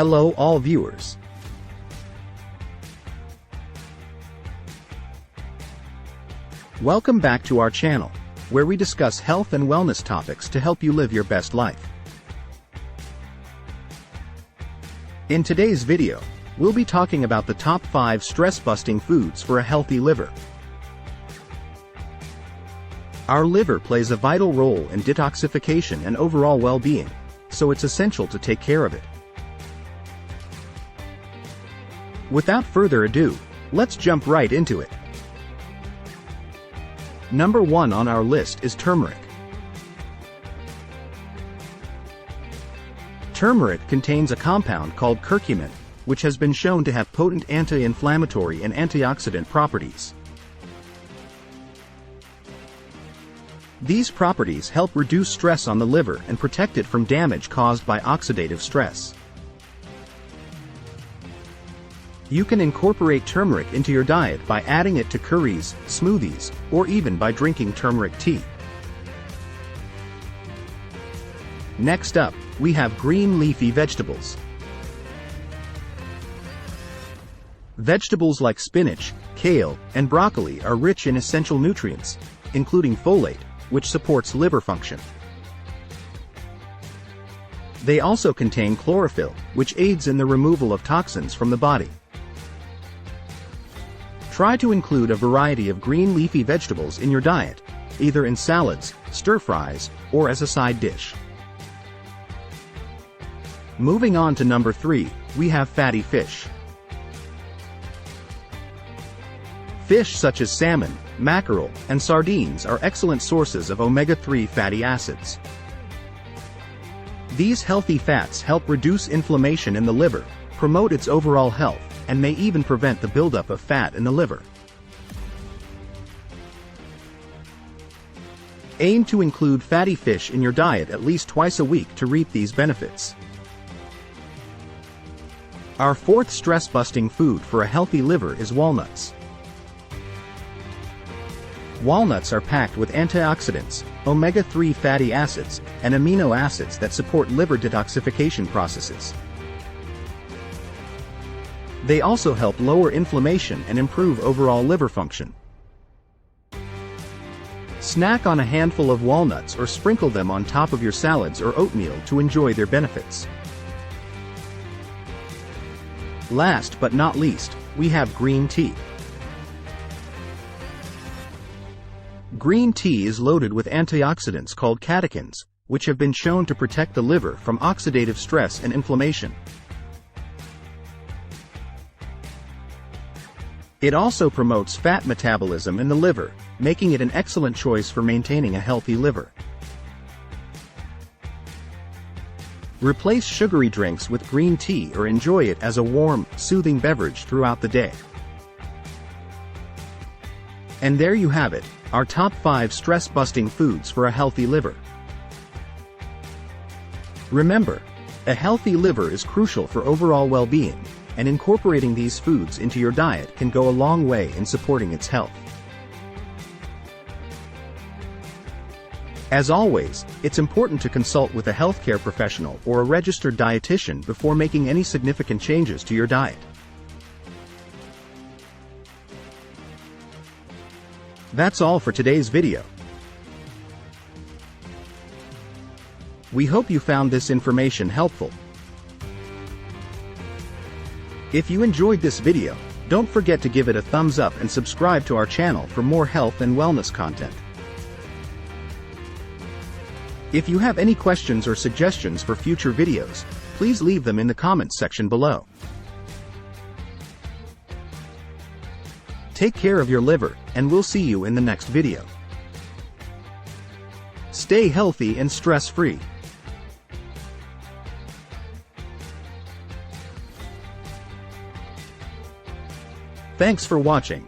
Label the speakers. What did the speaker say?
Speaker 1: Hello all viewers. Welcome back to our channel, where we discuss health and wellness topics to help you live your best life. In today's video, we'll be talking about the top 5 stress-busting foods for a healthy liver. Our liver plays a vital role in detoxification and overall well-being, so it's essential to take care of it. Without further ado, let's jump right into it. Number 1 on our list is turmeric. Turmeric contains a compound called curcumin, which has been shown to have potent anti-inflammatory and antioxidant properties. These properties help reduce stress on the liver and protect it from damage caused by oxidative stress. You can incorporate turmeric into your diet by adding it to curries, smoothies, or even by drinking turmeric tea. Next up, we have green leafy vegetables. Vegetables like spinach, kale, and broccoli are rich in essential nutrients, including folate, which supports liver function. They also contain chlorophyll, which aids in the removal of toxins from the body. Try to include a variety of green leafy vegetables in your diet, either in salads, stir-fries, or as a side dish. Moving on to number 3, we have fatty fish. Fish such as salmon, mackerel, and sardines are excellent sources of omega-3 fatty acids. These healthy fats help reduce inflammation in the liver, promote its overall health, and may even prevent the buildup of fat in the liver. Aim to include fatty fish in your diet at least twice a week to reap these benefits. Our 4th stress-busting food for a healthy liver is walnuts. Walnuts are packed with antioxidants, omega-3 fatty acids, and amino acids that support liver detoxification processes. They also help lower inflammation and improve overall liver function. Snack on a handful of walnuts or sprinkle them on top of your salads or oatmeal to enjoy their benefits. Last but not least, we have green tea. Green tea is loaded with antioxidants called catechins, which have been shown to protect the liver from oxidative stress and inflammation. It also promotes fat metabolism in the liver, making it an excellent choice for maintaining a healthy liver. Replace sugary drinks with green tea or enjoy it as a warm, soothing beverage throughout the day. And there you have it, our top 5 stress-busting foods for a healthy liver. Remember, a healthy liver is crucial for overall well-being, and incorporating these foods into your diet can go a long way in supporting its health. As always, it's important to consult with a healthcare professional or a registered dietitian before making any significant changes to your diet. That's all for today's video. We hope you found this information helpful. If you enjoyed this video, don't forget to give it a thumbs up and subscribe to our channel for more health and wellness content. If you have any questions or suggestions for future videos, please leave them in the comments section below. Take care of your liver, and we'll see you in the next video. Stay healthy and stress-free. Thanks for watching.